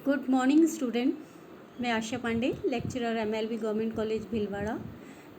Good morning student. मैं Asha Pandey, lecturer MLV government college Bhilwara.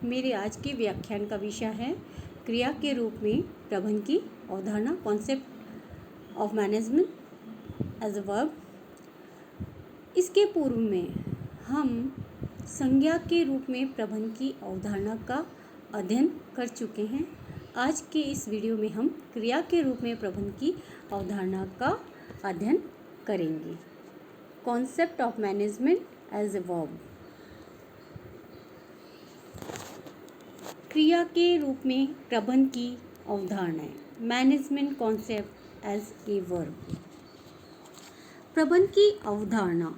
मेरे आज के व्याख्यान का विषय है क्रिया के रूप में प्रबंध की अवधारणा, concept of management as a verb. इसके पूर्व में हम संज्ञा के रूप में प्रबंध की अवधारणा का अध्ययन कर चुके हैं। आज के इस वीडियो में हम क्रिया के रूप में प्रबंध की अवधारणा का अध्ययन करेंगे। Concept of management as a verb. क्रिया के रूप में प्रबंध की अवधारणाएं, management concept as a verb. प्रबंध की अवधारणा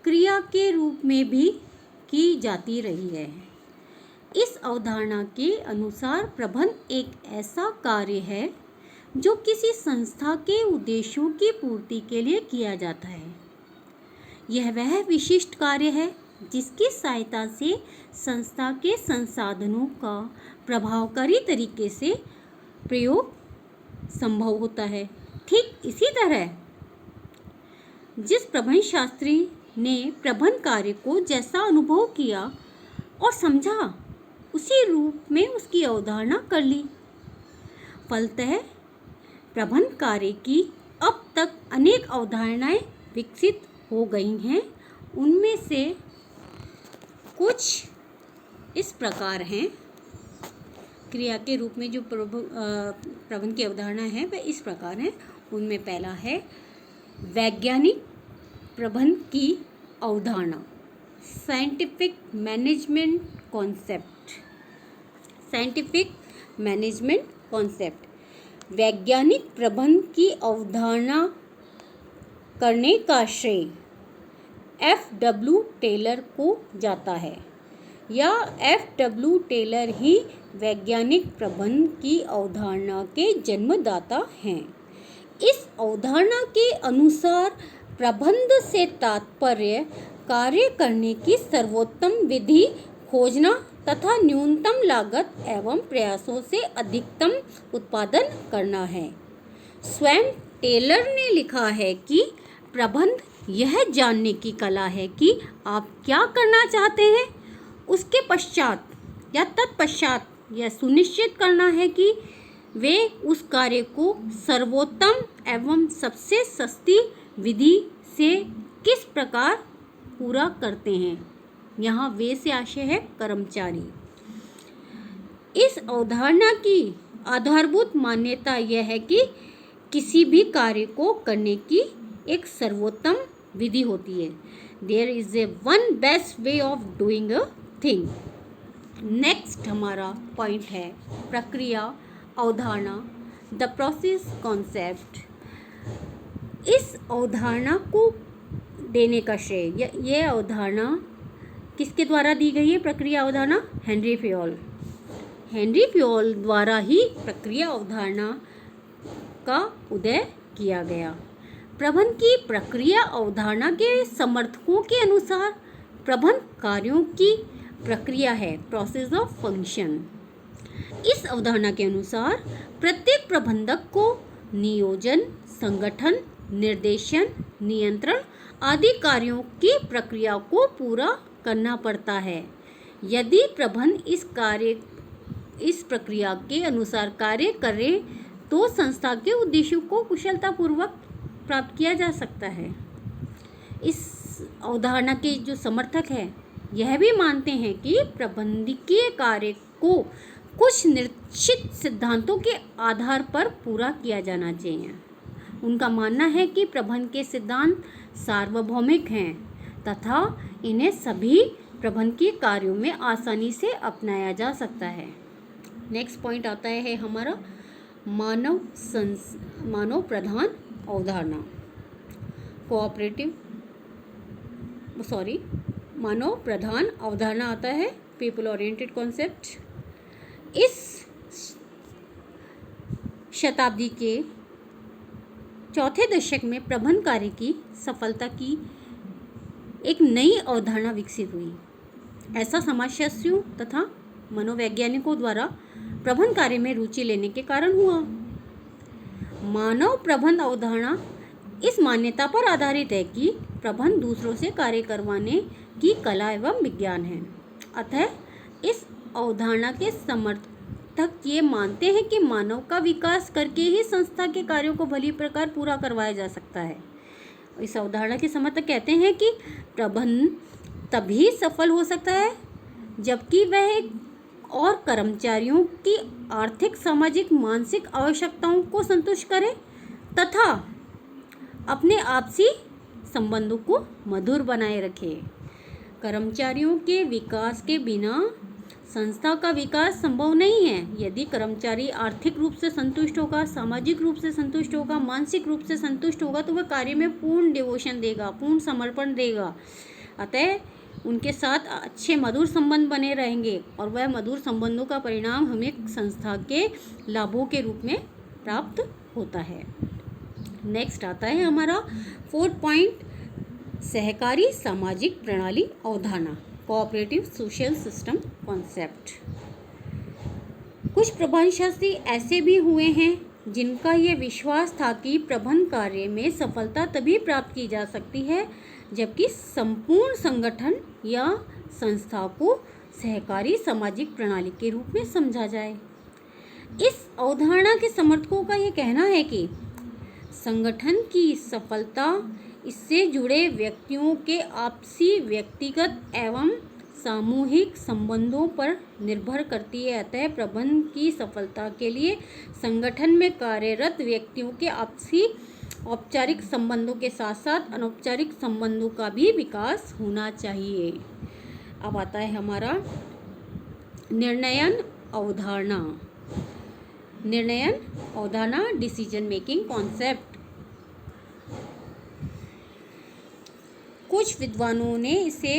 क्रिया के रूप में भी की जाती रही है। इस अवधारणा के अनुसार प्रबंध एक ऐसा कार्य है जो किसी संस्था के उद्देश्यों की पूर्ति के लिए किया जाता है। यह वह विशिष्ट कार्य है जिसकी सहायता से संस्था के संसाधनों का प्रभावकारी तरीके से प्रयोग संभव होता है। ठीक इसी तरह जिस प्रबंध शास्त्री ने प्रबंध कार्य को जैसा अनुभव किया और समझा, उसी रूप में उसकी अवधारणा कर ली। फलतः प्रबंध कार्य की अब तक अनेक अवधारणाएं विकसित हो गई हैं। उनमें से कुछ इस प्रकार हैं। क्रिया के रूप में जो प्रबंध की अवधारणा है वह इस प्रकार है। उनमें पहला है वैज्ञानिक प्रबंध की अवधारणा, scientific management concept. Scientific management concept वैज्ञानिक प्रबंध की अवधारणा करने का श्रेय F.W. टेलर को जाता है, या F.W. टेलर ही वैज्ञानिक प्रबंध की अवधारणा के जन्मदाता हैं। इस अवधारणा के अनुसार प्रबंध से तात्पर्य कार्य करने की सर्वोत्तम विधि खोजना तथा न्यूनतम लागत एवं प्रयासों से अधिकतम उत्पादन करना है। स्वयं टेलर ने लिखा है कि प्रबंध यह जानने की कला है कि आप क्या करना चाहते हैं, उसके पश्चात या तत्पश्चात यह सुनिश्चित करना है कि वे उस कार्य को सर्वोत्तम एवं सबसे सस्ती विधि से किस प्रकार पूरा करते हैं। यहाँ वे से आशय है कर्मचारी। इस अवधारणा की आधारभूत मान्यता यह है कि किसी भी कार्य को करने की एक सर्वोत्तम विधि होती है। There is a one best way of doing a thing. Next हमारा पॉइंट है प्रक्रिया अवधारणा, द प्रोसेस कॉन्सेप्ट। इस अवधारणा को देने का श्रेय, यह अवधारणा किसके द्वारा दी गई है? प्रक्रिया अवधारणा हेनरी फ्योल। हेनरी फ्योल द्वारा ही प्रक्रिया अवधारणा का उदय किया गया। प्रबंध की प्रक्रिया अवधारणा के समर्थकों के अनुसार प्रबंध कार्यों की प्रक्रिया है, प्रोसेस ऑफ फंक्शन। इस अवधारणा के अनुसार प्रत्येक प्रबंधक को नियोजन, संगठन, निर्देशन, नियंत्रण आदि कार्यों की प्रक्रिया को पूरा करना पड़ता है। यदि प्रबंध इस प्रक्रिया के अनुसार कार्य करे तो संस्था के उद्देश्यों को कुशलतापूर्वक प्राप्त किया जा सकता है। इस अवधारणा के जो समर्थक हैं यह भी मानते हैं कि प्रबंधकीय कार्य को कुछ निश्चित सिद्धांतों के आधार पर पूरा किया जाना चाहिए। उनका मानना है कि प्रबंध के सिद्धांत सार्वभौमिक हैं तथा इन्हें सभी प्रबंधकीय कार्यों में आसानी से अपनाया जा सकता है। नेक्स्ट पॉइंट आता है हमारा मानव प्रधान अवधारणा, मानव प्रधान अवधारणा आता है पीपल ओरिएंटेड कॉन्सेप्ट। इस शताब्दी के चौथे दशक में प्रबंध कार्य की सफलता की एक नई अवधारणा विकसित हुई। ऐसा समाजशास्त्रियों तथा मनोवैज्ञानिकों द्वारा प्रबंध कार्य में रुचि लेने के कारण हुआ। मानव प्रबंध अवधारणा इस मान्यता पर आधारित है कि प्रबंध दूसरों से कार्य करवाने की कला एवं विज्ञान है। अतः इस अवधारणा के समर्थक ये मानते हैं कि मानव का विकास करके ही संस्था के कार्यों को भली प्रकार पूरा करवाया जा सकता है। इस अवधारणा के समर्थक कहते हैं कि प्रबंध तभी सफल हो सकता है जबकि वह और कर्मचारियों की आर्थिक, सामाजिक, मानसिक आवश्यकताओं को संतुष्ट करे तथा अपने आपसी संबंधों को मधुर बनाए रखे। कर्मचारियों के विकास के बिना संस्था का विकास संभव नहीं है। यदि कर्मचारी आर्थिक रूप से संतुष्ट होगा, सामाजिक रूप से संतुष्ट होगा, मानसिक रूप से संतुष्ट होगा तो वह कार्य में पूर्ण डिवोशन देगा, पूर्ण समर्पण देगा। अतः उनके साथ अच्छे मधुर संबंध बने रहेंगे और वह मधुर संबंधों का परिणाम हमें संस्था के लाभों के रूप में प्राप्त होता है। नेक्स्ट आता है हमारा 4 पॉइंट, सहकारी सामाजिक प्रणाली अवधारणा, कोऑपरेटिव सोशल सिस्टम कॉन्सेप्ट। कुछ प्रबंधशास्त्री ऐसे भी हुए हैं जिनका यह विश्वास था कि प्रबंध कार्य में सफलता तभी प्राप्त की जा सकती है जबकि संपूर्ण संगठन या संस्था को सहकारी सामाजिक प्रणाली के रूप में समझा जाए। इस अवधारणा के समर्थकों का यह कहना है कि संगठन की सफलता इससे जुड़े व्यक्तियों के आपसी, व्यक्तिगत एवं सामूहिक संबंधों पर निर्भर करती है। अतः प्रबंध की सफलता के लिए संगठन में कार्यरत व्यक्तियों के आपसी औपचारिक संबंधों के साथ साथ अनौपचारिक संबंधों का भी विकास होना चाहिए। अब आता है हमारा निर्णयन अवधारणा। निर्णयन अवधारणा, डिसीजन मेकिंग कॉन्सेप्ट। कुछ विद्वानों ने इसे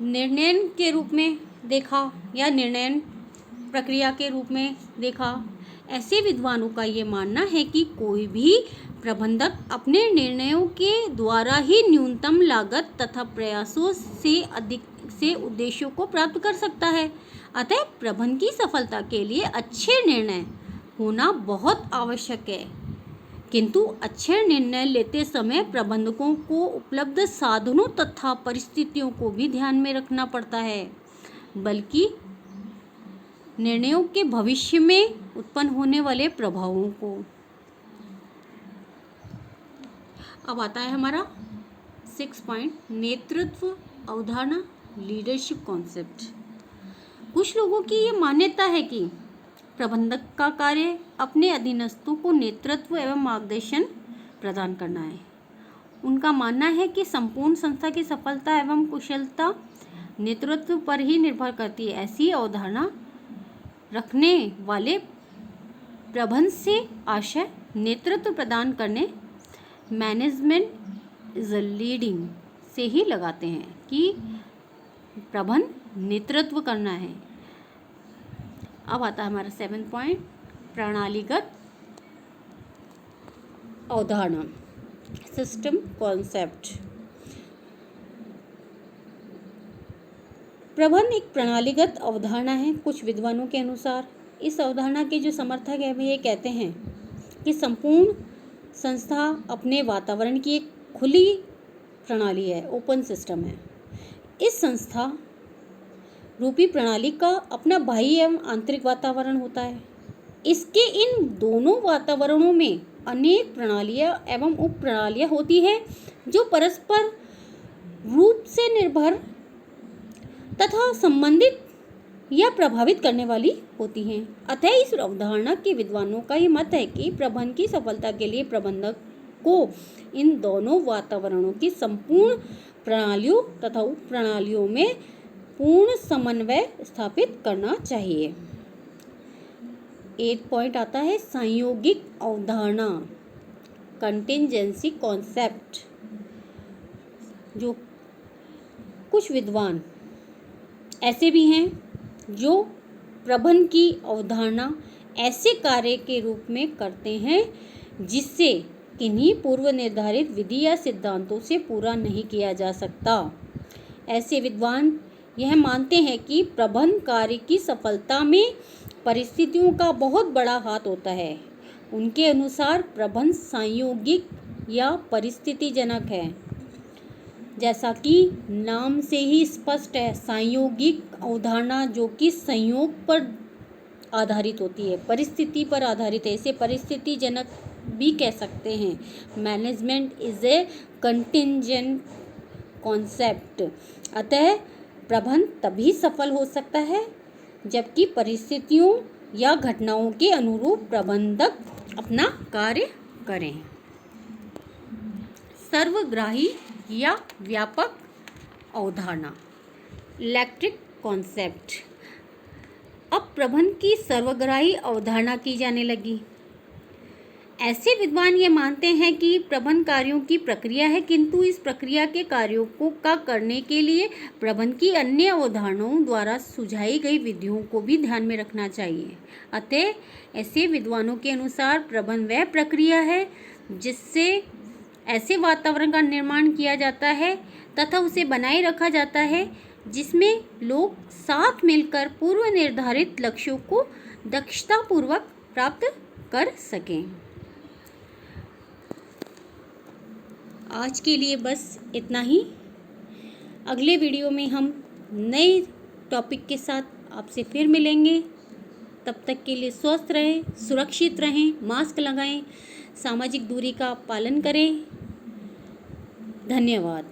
निर्णयन के रूप में देखा या निर्णयन प्रक्रिया के रूप में देखा। ऐसे विद्वानों का ये मानना है कि कोई भी प्रबंधक अपने निर्णयों के द्वारा ही न्यूनतम लागत तथा प्रयासों से अधिक से उद्देश्यों को प्राप्त कर सकता है। अतः प्रबंध की सफलता के लिए अच्छे निर्णय होना बहुत आवश्यक है, किंतु अच्छे निर्णय लेते समय प्रबंधकों को उपलब्ध साधनों तथा परिस्थितियों को भी ध्यान में रखना पड़ता है, बल्कि निर्णयों के भविष्य में उत्पन्न होने वाले प्रभावों को। अब आता है हमारा 6 पॉइंट, नेतृत्व अवधारणा, लीडरशिप कॉन्सेप्ट। कुछ लोगों की ये मान्यता है कि प्रबंधक का कार्य अपने अधीनस्थों को नेतृत्व एवं मार्गदर्शन प्रदान करना है। उनका मानना है कि संपूर्ण संस्था की सफलता एवं कुशलता नेतृत्व पर ही निर्भर करती है। ऐसी अवधारणा रखने वाले प्रबंध से आशय नेतृत्व प्रदान करने, मैनेजमेंट इज अ लीडिंग से ही लगाते हैं कि प्रबंध नेतृत्व करना है। अब आता है हमारा 7 पॉइंट, प्रणालीगत अवधारणा, सिस्टम कॉन्सेप्ट। प्रबंध एक प्रणालीगत अवधारणा है। कुछ विद्वानों के अनुसार इस अवधारणा के जो समर्थक है वे ये कहते हैं कि संपूर्ण संस्था अपने वातावरण की एक खुली प्रणाली है, ओपन सिस्टम है। इस संस्था रूपी प्रणाली का अपना बाह्य एवं आंतरिक वातावरण होता है। इसके इन दोनों वातावरणों में अनेक प्रणालियां एवं उप प्रणालियां होती है जो परस्पर रूप से निर्भर तथा संबंधित या प्रभावित करने वाली होती हैं। अतः इस अवधारणा के विद्वानों का ये मत है कि प्रबंध की सफलता के लिए प्रबंधक को इन दोनों वातावरणों की संपूर्ण प्रणालियों तथा उप प्रणालियों में पूर्ण समन्वय स्थापित करना चाहिए। 8 पॉइंट आता है संयोगिक अवधारणा, कंटिंजेंसी कॉन्सेप्ट। जो कुछ विद्वान ऐसे भी हैं जो प्रबंध की अवधारणा ऐसे कार्य के रूप में करते हैं जिससे किन्हीं पूर्व निर्धारित विधि या सिद्धांतों से पूरा नहीं किया जा सकता। ऐसे विद्वान यह मानते हैं कि प्रबंध कार्य की सफलता में परिस्थितियों का बहुत बड़ा हाथ होता है। उनके अनुसार प्रबंध संयोगिक या परिस्थितिजनक है। जैसा कि नाम से ही स्पष्ट है, संयोगिक अवधारणा जो कि संयोग पर आधारित होती है, परिस्थिति पर आधारित है, इसे परिस्थितिजनक भी कह सकते हैं। Management is a contingent concept. अतः प्रबंध तभी सफल हो सकता है जबकि परिस्थितियों या घटनाओं के अनुरूप प्रबंधक अपना कार्य करें। सर्वग्राही या व्यापक अवधारणा, इलेक्ट्रिक कॉन्सेप्ट। अब प्रबंध की सर्वग्राही अवधारणा की जाने लगी। ऐसे विद्वान ये मानते हैं कि प्रबंध कार्यों की प्रक्रिया है, किंतु इस प्रक्रिया के कार्यों को करने के लिए प्रबंध की अन्य अवधारणाओं द्वारा सुझाई गई विधियों को भी ध्यान में रखना चाहिए। अतः ऐसे विद्वानों के अनुसार प्रबंध वह प्रक्रिया है जिससे ऐसे वातावरण का निर्माण किया जाता है तथा उसे बनाए रखा जाता है जिसमें लोग साथ मिलकर पूर्व निर्धारित लक्ष्यों को दक्षतापूर्वक प्राप्त कर सकें। आज के लिए बस इतना ही। अगले वीडियो में हम नए टॉपिक के साथ आपसे फिर मिलेंगे। तब तक के लिए स्वस्थ रहें, सुरक्षित रहें, मास्क लगाएं, सामाजिक दूरी का पालन करें। धन्यवाद।